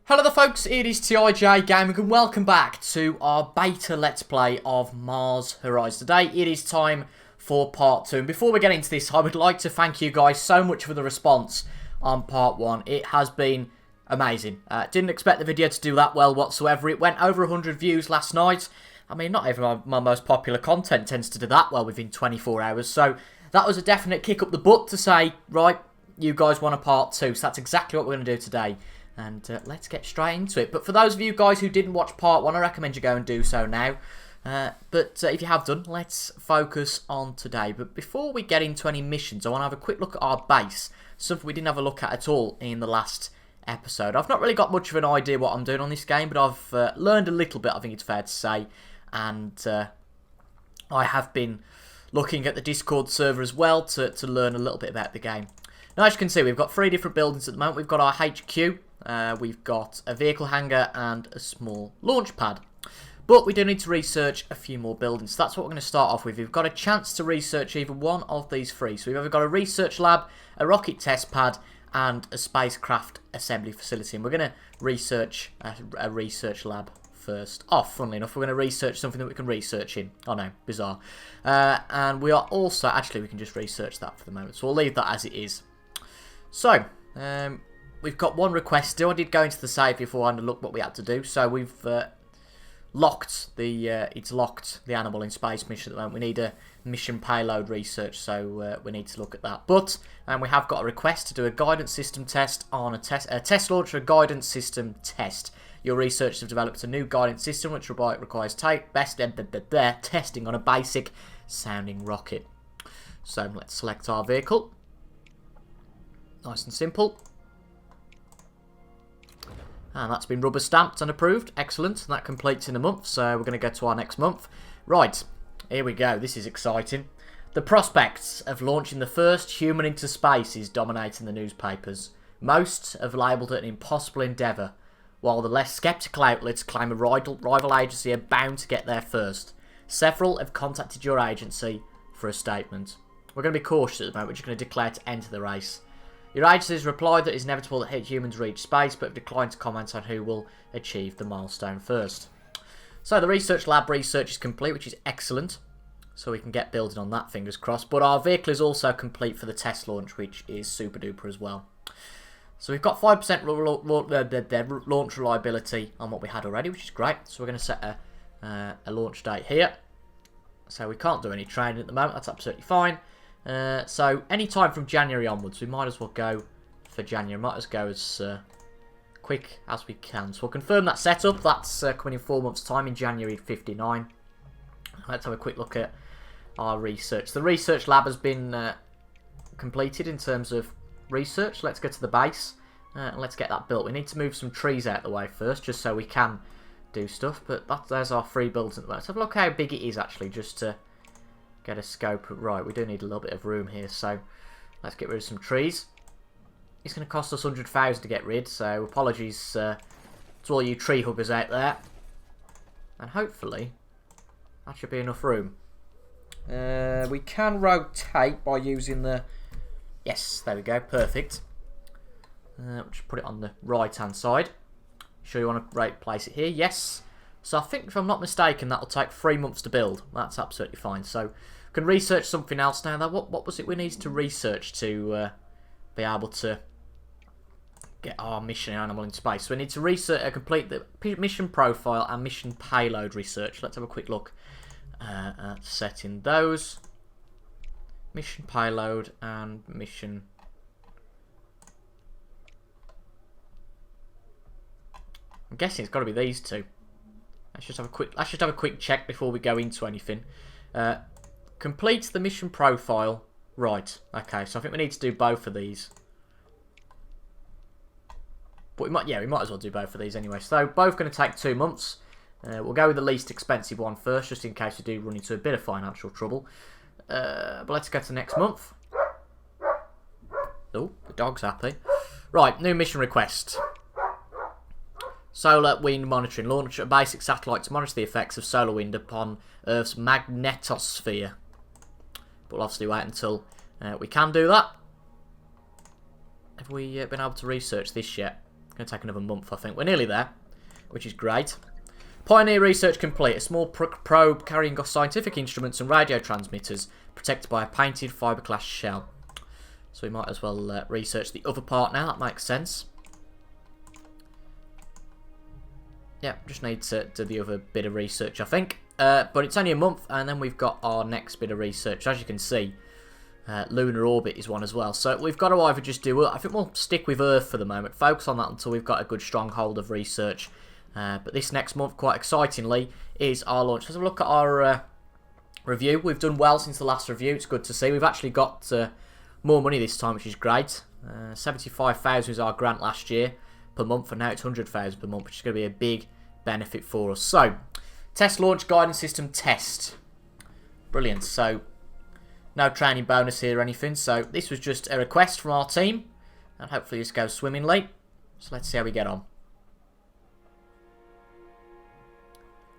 Hello there folks, it is TIJ Gaming and welcome back to our beta Let's Play of Mars Horizon. Today it is time for part 2, and before we get into this I would like to thank you guys so much for the response on part 1. It has been amazing. Didn't expect the video to do that well whatsoever. It went over 100 views last night. I mean, not even my most popular content tends to do that well within 24 hours, so that was a definite kick up the butt to say, right, you guys want a part 2, so that's exactly what we're going to do today. And let's get straight into it. But for those of you guys who didn't watch part 1, I recommend you go and do so now. But if you have done, let's focus on today. But before we get into any missions, I want to have a quick look at our base. Something we didn't have a look at all in the last episode. I've not really got much of an idea what I'm doing on this game, but I've learned a little bit, I think it's fair to say. And I have been looking at the Discord server as well to learn a little bit about the game. Now, as you can see, we've got 3 different buildings at the moment. We've got our HQ. We've got a vehicle hangar and a small launch pad. But we do need to research a few more buildings. So that's what we're going to start off with. We've got a chance to research either one of these 3. So we've either got a research lab, a rocket test pad, and a spacecraft assembly facility. And we're going to research a research lab first. Oh, funnily enough, we're going to research something that we can research in. Oh no, bizarre. And we are also... Actually, we can just research that for the moment. So we'll leave that as it is. So... we've got one request still. I did go into the save before and look what we had to do. So we've locked the it's locked the animal in space mission at the moment. We need a mission payload research, so we need to look at that. But we have got a request to do a guidance system test on a test launcher guidance system test. Your researchers have developed a new guidance system which requires testing on a basic sounding rocket. So let's select our vehicle. Nice and simple. And that's been rubber stamped and approved. Excellent. And that completes in a month. So we're going to go to our next month. Right. Here we go. This is exciting. The prospects of launching the first human into space is dominating the newspapers. Most have labelled it an impossible endeavour, while the less sceptical outlets claim a rival agency are bound to get there first. Several have contacted your agency for a statement. We're going to be cautious at the moment. We're just going to declare to enter the race. Your agency has replied that it's inevitable that humans reach space, but have declined to comment on who will achieve the milestone first. So the research lab research is complete, which is excellent. So we can get building on that, fingers crossed. But our vehicle is also complete for the test launch, which is super duper as well. So we've got 5% launch reliability on what we had already, which is great. So we're going to set a launch date here. So we can't do any training at the moment. That's absolutely fine. So any time from January onwards, we might as well go for January. Might as well go as quick as we can. So we'll confirm that setup. That's coming in 4 months' time in January 59. Let's have a quick look at our research. The research lab has been completed in terms of research. Let's go to the base and let's get that built. We need to move some trees out of the way first, just so we can do stuff. But there's our 3 buildings at the moment. Let's have a look how big it is actually, just to get a scope. Right, we do need a little bit of room here, so let's get rid of some trees. It's going to cost us 100,000 to get rid, so apologies to all you tree huggers out there. And hopefully that should be enough room. We can rotate by using the... Yes, there we go, perfect. Just put it on the right hand side. Sure you want to place it here? Yes. So I think, if I'm not mistaken, that'll take 3 months to build. That's absolutely fine. So we can research something else now. Though, what was it we need to research to be able to get our mission animal in space? So we need to research, complete the mission profile and mission payload research. Let's have a quick look at setting those. Mission payload and mission... I'm guessing it's got to be these 2. Let's just have a quick check before we go into anything. Complete the mission profile. Right. Okay. So I think we need to do both of these. But we might as well do both of these anyway. So both going to take 2 months. We'll go with the least expensive one first, just in case we do run into a bit of financial trouble. But let's go to next month. Oh, the dog's happy. Right. New mission request. Solar wind monitoring. Launch a basic satellite to monitor the effects of solar wind upon Earth's magnetosphere. But we'll obviously wait until we can do that. Have we been able to research this yet? Going to take another month, I think. We're nearly there, which is great. Pioneer research complete. A small probe carrying scientific instruments and radio transmitters, protected by a painted fiberglass shell. So we might as well research the other part now. That makes sense. Yeah, just need to do the other bit of research, I think. But it's only a month, and then we've got our next bit of research. As you can see, lunar orbit is one as well. So we've got to either just do... I think we'll stick with Earth for the moment. Focus on that until we've got a good stronghold of research. But this next month, quite excitingly, is our launch. Let's have a look at our review. We've done well since the last review. It's good to see. We've actually got more money this time, which is great. 75,000 was our grant last year per month, and now it's 100,000 per month, which is going to be a big benefit for us. So, test launch guidance system test. Brilliant. So, no training bonus here or anything. So, this was just a request from our team, and hopefully this goes swimmingly. So, let's see how we get on.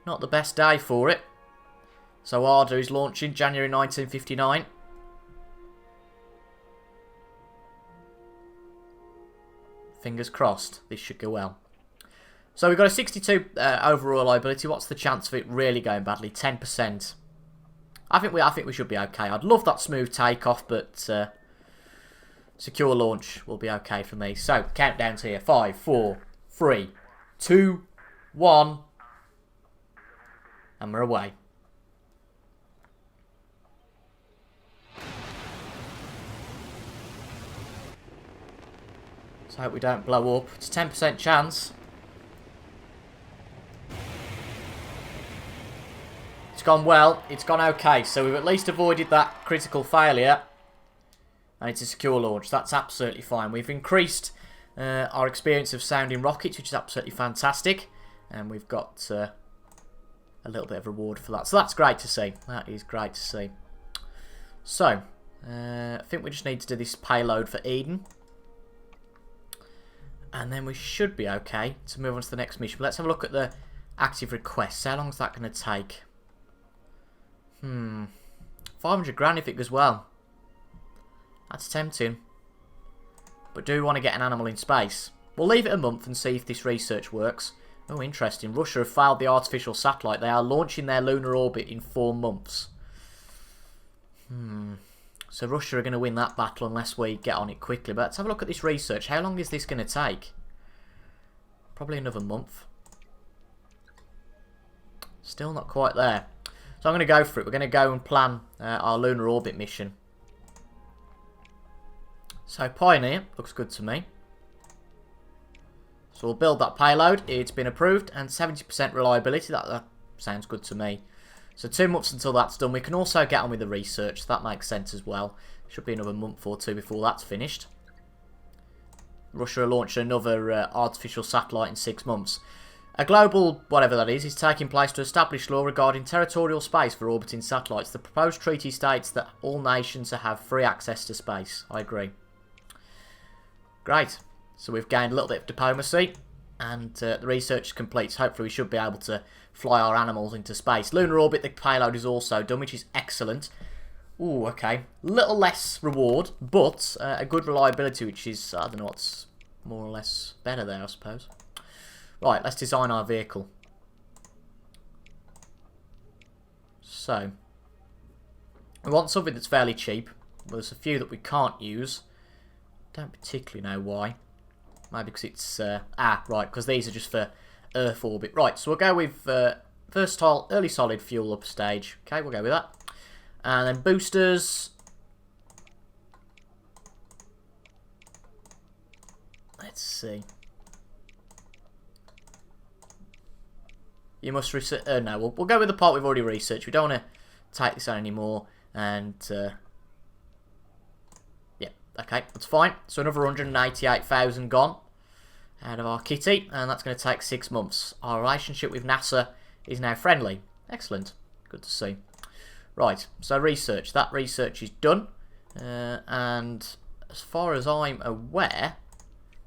Not the best day for it. So, Arda is launching January 1959. Fingers crossed, this should go well. So we've got a 62 overall reliability. What's the chance of it really going badly? 10%. I think we should be okay. I'd love that smooth takeoff, but secure launch will be okay for me. So countdowns here: 5, 4, 3, 2, 1, and we're away. So I hope we don't blow up. It's a 10% chance. It's gone well. It's gone okay. So we've at least avoided that critical failure. And it's a secure launch. That's absolutely fine. We've increased our experience of sounding rockets, which is absolutely fantastic. And we've got a little bit of reward for that. So that's great to see. That is great to see. So, I think we just need to do this payload for Eden. And then we should be okay to move on to the next mission. But let's have a look at the active requests. How long is that going to take? 500 grand if it goes well. That's tempting. But do we want to get an animal in space? We'll leave it a month and see if this research works. Oh, interesting. Russia have failed the artificial satellite. They are launching their lunar orbit in 4 months. So Russia are going to win that battle unless we get on it quickly. But let's have a look at this research. How long is this going to take? Probably another month. Still not quite there. So I'm going to go for it. We're going to go and plan our lunar orbit mission. So Pioneer looks good to me. So we'll build that payload. It's been approved, and 70% reliability. That sounds good to me. So 2 months until that's done. We can also get on with the research. So that makes sense as well. Should be another month or 2 before that's finished. Russia will launch another artificial satellite in 6 months. A global, whatever that is taking place to establish law regarding territorial space for orbiting satellites. The proposed treaty states that all nations have free access to space. I agree. Great. So we've gained a little bit of diplomacy. And the research is complete. So hopefully we should be able to fly our animals into space. Lunar orbit, the payload is also done, which is excellent. Ooh, okay. Little less reward, but a good reliability, which is, I don't know what's more or less better there, I suppose. Right, let's design our vehicle. So, we want something that's fairly cheap. Well, there's a few that we can't use. Don't particularly know why. Maybe because it's... right, because these are just for Earth orbit. Right, so we'll go with versatile early solid fuel up stage. Okay, we'll go with that. And then boosters. Let's see. You must research... no, we'll go with the part we've already researched. We don't want to take this on anymore. And... yeah, okay, that's fine. So another 188,000 gone out of our kitty, and that's going to take 6 months. Our relationship with NASA is now friendly. Excellent. Good to see. Right, so research. That research is done. And as far as I'm aware,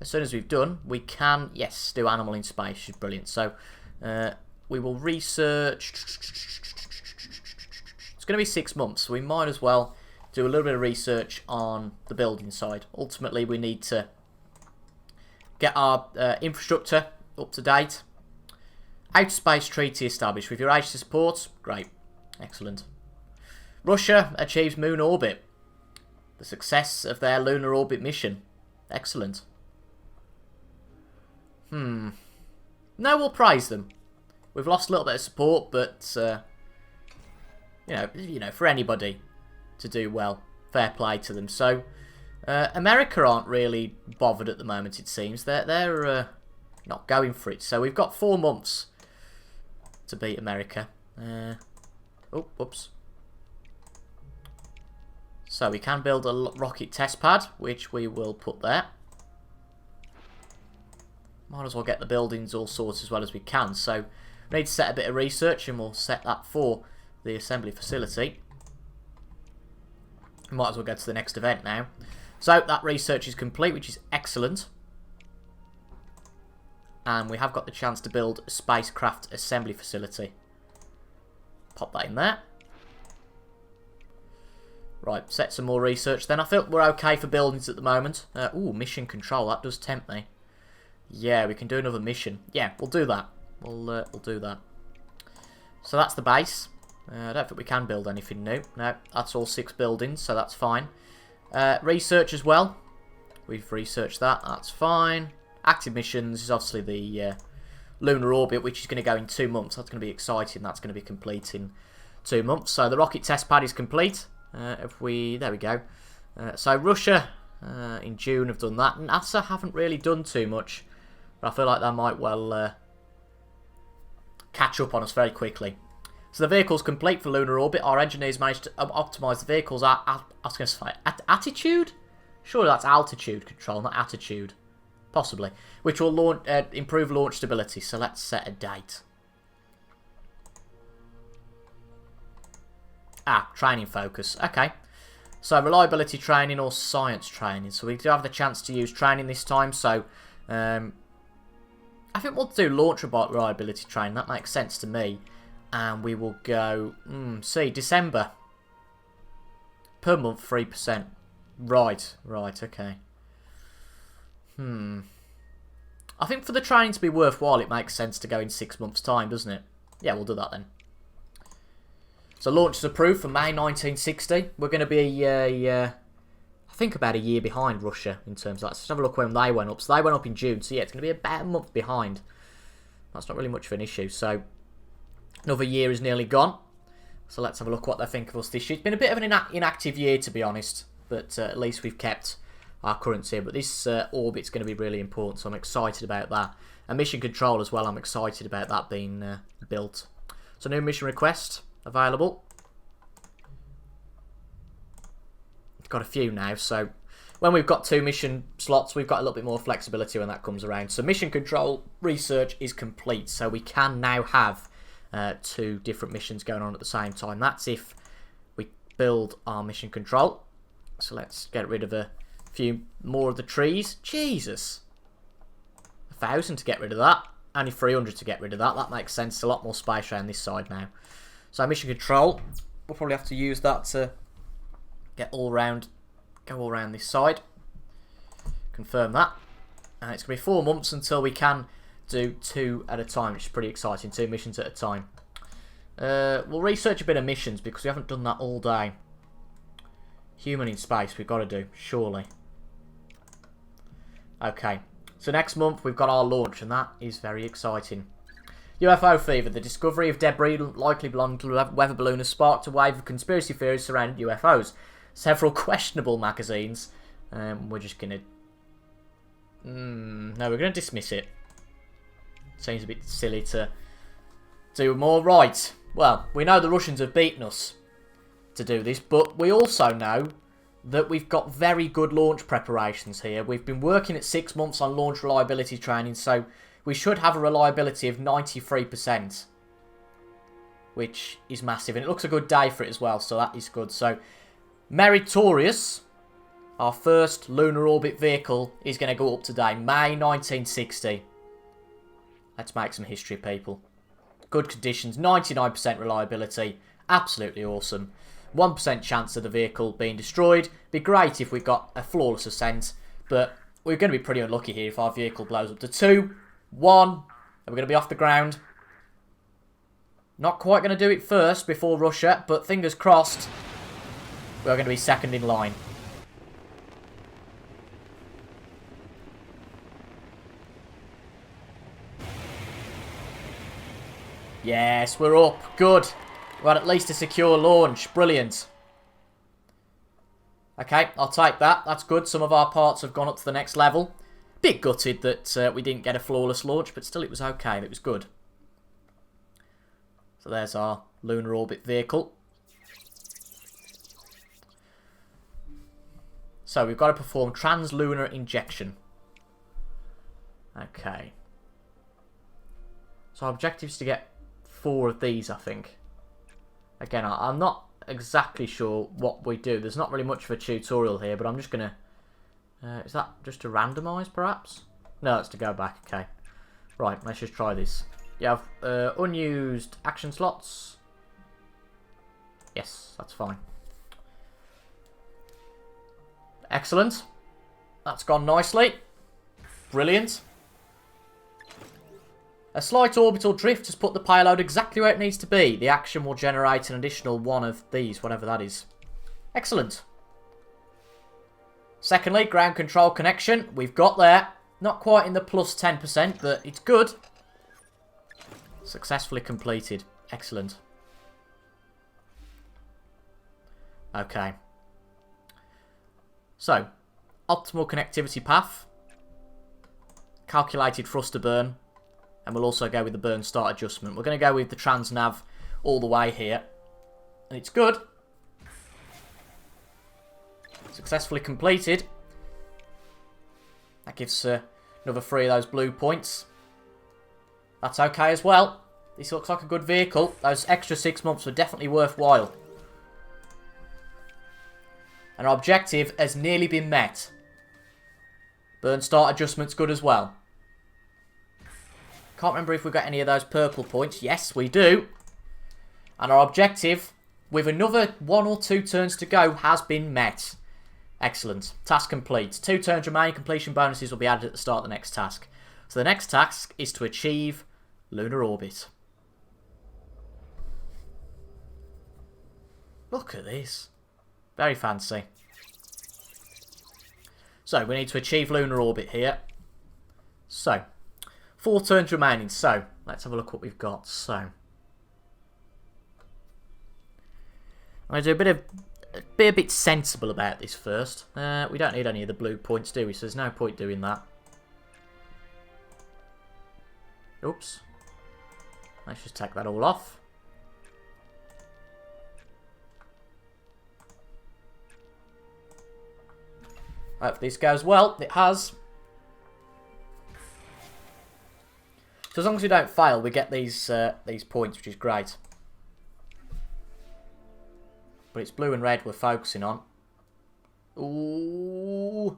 as soon as we've done, we can, yes, do animal in space, which is brilliant. So we will research. It's going to be 6 months, so we might as well do a little bit of research on the building side. Ultimately, we need to get our infrastructure up to date. Outer Space Treaty established. With your age to support, great. Excellent. Russia achieves moon orbit. The success of their lunar orbit mission. Excellent. No, we'll praise them. We've lost a little bit of support, but you know, for anybody to do well, fair play to them. So, America aren't really bothered at the moment. It seems they're not going for it. So we've got 4 months to beat America. Oh, whoops. So we can build a rocket test pad, which we will put there. Might as well get the buildings all sorted as well as we can. So we need to set a bit of research, and we'll set that for the assembly facility. We might as well go to the next event now. So that research is complete, which is excellent. And we have got the chance to build a spacecraft assembly facility. Pop that in there. Right, set some more research then. I feel we're okay for buildings at the moment. Ooh, mission control. That does tempt me. Yeah, we can do another mission. Yeah, we'll do that. We'll do that. So that's the base. I don't think we can build anything new. No, that's all 6 buildings, so that's fine. Research as well. We've researched that. That's fine. Active missions is obviously the lunar orbit, which is going to go in 2 months. That's going to be exciting. That's going to be complete in 2 months. So the rocket test pad is complete. There we go. So Russia in June have done that. And NASA haven't really done too much. But I feel like they might well catch up on us very quickly. So the vehicle's complete for lunar orbit. Our engineers managed to optimise the vehicle's I was going to say attitude? Surely that's altitude control, not attitude. Possibly. Which will improve launch stability. So let's set a date. Training focus. Okay. So reliability training or science training. So we do have the chance to use training this time. So I think we'll do launch reliability training. That makes sense to me. And we will go, December. Per month, 3%. Right, okay. I think for the training to be worthwhile, it makes sense to go in 6 months' time, doesn't it? Yeah, we'll do that then. So launch is approved for May 1960. We're going to be, I think about a year behind Russia in terms of that. So let's have a look when they went up. So they went up in June. So yeah, it's going to be about a month behind. That's not really much of an issue. So another year is nearly gone. So let's have a look what they think of us this year. It's been a bit of an inactive year, to be honest. But at least we've kept our currency here. But this orbit's going to be really important. So I'm excited about that. And mission control as well. I'm excited about that being built. So new mission request available. Got a few now. So when we've got 2 mission slots, we've got a little bit more flexibility when that comes around. So mission control research is complete. So we can now have 2 different missions going on at the same time. That's if we build our mission control. So let's get rid of a few more of the trees. Jesus. 1,000 to get rid of that. Only 300 to get rid of that. That makes sense. A lot more space around this side now. So mission control. We'll probably have to use that to get all round, go all around this side. Confirm that. And it's going to be 4 months until we can do 2 at a time, which is pretty exciting. 2 missions at a time. We'll research a bit of missions because we haven't done that all day. Human in space, we've got to do, surely. Okay, so next month we've got our launch, and that is very exciting. UFO fever. The discovery of debris likely belonging to a weather balloon has sparked a wave of conspiracy theories surrounding UFOs. Several questionable magazines. We're just going to... no, we're going to dismiss it. Seems a bit silly to do more. Right. Well, we know the Russians have beaten us to do this, but we also know that we've got very good launch preparations here. We've been working at 6 months on launch reliability training, so we should have a reliability of 93%, which is massive. And it looks a good day for it as well, so that is good. So, meritorious. Our first lunar orbit vehicle is going to go up today, May 1960. Let's make some history, people. Good conditions, 99% reliability, absolutely awesome. 1% chance of the vehicle being destroyed. Be great if we got a flawless ascent, but We're going to be pretty unlucky here if our vehicle blows up to 2, 1, and we're going to be off the ground. Not quite going to do it first before Russia, but fingers crossed, we're going to be second in line. Yes, we're up. Good. We've had at least a secure launch. Brilliant. Okay, I'll take that. That's good. Some of our parts have gone up to the next level. Bit gutted that we didn't get a flawless launch, but still it was okay. It was good. So there's our lunar orbit vehicle. So we've got to perform translunar injection. Okay. So our objective is to get 4 of these, I think. Again, I'm not exactly sure what we do. There's not really much of a tutorial here, but I'm just going to... is that just to randomise, perhaps? No, it's to go back. Okay. Right, let's just try this. You have unused action slots. Yes, that's fine. Excellent. That's gone nicely. Brilliant. A slight orbital drift has put the payload exactly where it needs to be. The action will generate an additional 1 of these, whatever that is. Excellent. Secondly, ground control connection. We've got there. Not quite in the plus 10%, but it's good. Successfully completed. Excellent. Okay. So, optimal connectivity path. Calculated thruster burn. And we'll also go with the burn start adjustment. We're going to go with the transnav all the way here. And it's good. Successfully completed. That gives another 3 of those blue points. That's okay as well. This looks like a good vehicle. Those extra 6 months were definitely worthwhile. And our objective has nearly been met. Burn start adjustment's good as well. Can't remember if we got any of those purple points. Yes, we do. And our objective, with another 1 or 2 turns to go, has been met. Excellent. Task complete. 2 turns remaining. Completion bonuses will be added at the start of the next task. So the next task is to achieve lunar orbit. Look at this. Very fancy. So we need to achieve lunar orbit here. So 4 turns remaining. So let's have a look what we've got. So I'm going to do a bit sensible about this first. We don't need any of the blue points, do we? So there's no point doing that. Oops. Let's just take that all off. Hope this goes well. It has. So as long as we don't fail, we get these points, which is great. But it's blue and red we're focusing on. Ooh.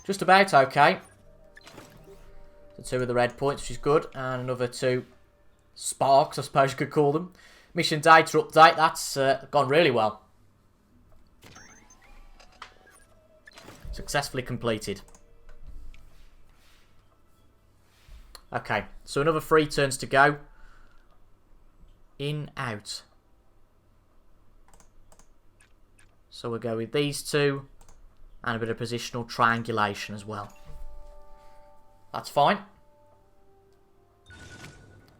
Just about okay. So 2 of the red points, which is good. And another 2 sparks, I suppose you could call them. Mission data update. That's gone really well. Successfully completed. Okay, so another 3 turns to go. In, out. So we'll go with these 2. And a bit of positional triangulation as well. That's fine.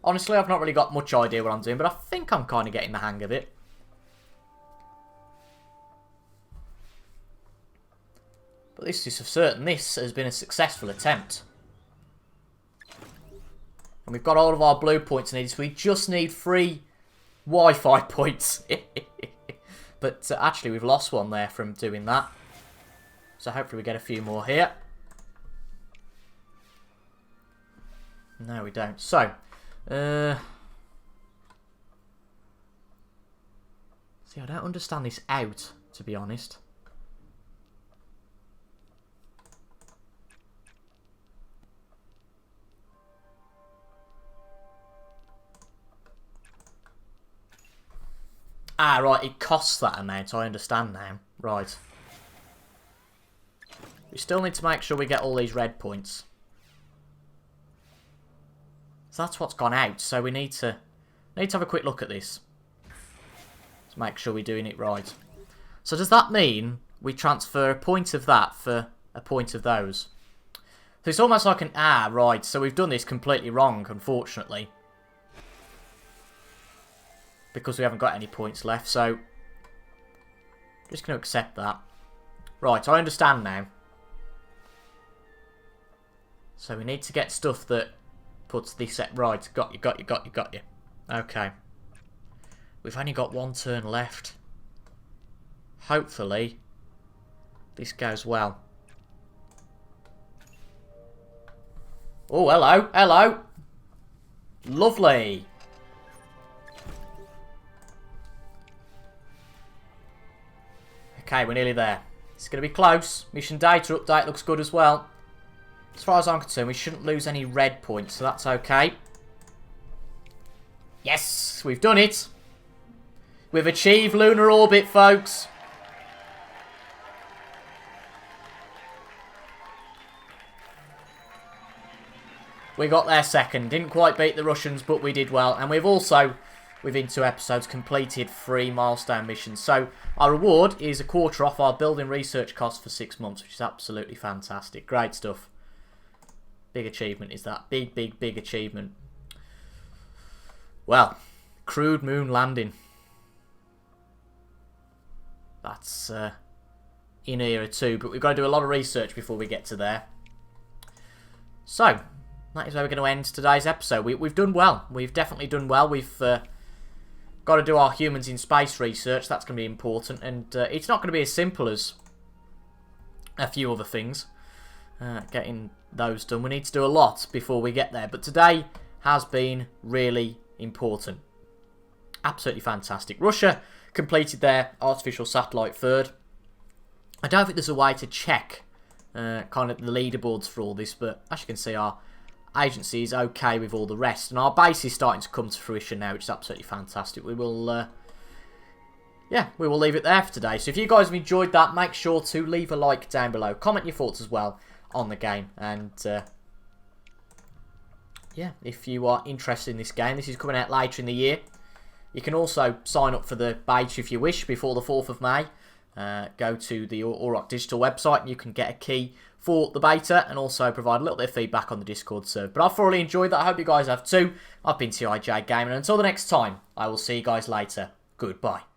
Honestly, I've not really got much idea what I'm doing, but I think I'm kind of getting the hang of it. But this is for certain. This has been a successful attempt. And we've got all of our blue points needed, so we just need 3 Wi-Fi points. But actually, we've lost 1 there from doing that. So hopefully we get a few more here. No, we don't. So, see, I don't understand this out, to be honest. Ah, right, it costs that amount. I understand now. Right. We still need to make sure we get all these red points. So that's what's gone out. So we need to have a quick look at this. To make sure we're doing it right. So does that mean we transfer a point of that for a point of those? So it's almost like an... Ah, right. So we've done this completely wrong, unfortunately. Because we haven't got any points left. So just going to accept that. Right, I understand now. So we need to get stuff that puts this set right. Got you. Okay. We've only got one turn left. Hopefully, this goes well. Oh, hello, hello. Lovely. Okay, we're nearly there. It's going to be close. Mission data update looks good as well. As far as I'm concerned, we shouldn't lose any red points, so that's okay. Yes, we've done it. We've achieved lunar orbit, folks. We got there second. Didn't quite beat the Russians, but we did well. And we've also, within 2 episodes, completed 3 milestone missions. So our reward is a quarter off our building research cost for 6 months, which is absolutely fantastic. Great stuff. Big achievement is that. Big achievement. Well, crewed moon landing. That's in era 2, but we've got to do a lot of research before we get to there. So, that is where we're going to end today's episode. We've done well. We've definitely done well. We've got to do our humans in space research. That's going to be important. And it's not going to be as simple as a few other things. Getting those done. We need to do a lot before we get there. But today has been really important. Absolutely fantastic. Russia completed their artificial satellite third. I don't think there's a way to check kind of the leaderboards for all this, but as you can see, our agency is okay with all the rest, and our base is starting to come to fruition now, which is absolutely fantastic. We will, yeah, we will leave it there for today. So if you guys have enjoyed that, make sure to leave a like down below, comment your thoughts as well on the game, and yeah, if you are interested in this game, this is coming out later in the year. You can also sign up for the beta if you wish before the 4th of May. Go to the Auroch Digital website and you can get a key for the beta and also provide a little bit of feedback on the Discord server. But I've thoroughly enjoyed that. I hope you guys have too. I've been TIJ Gaming, and until the next time, I will see you guys later. Goodbye.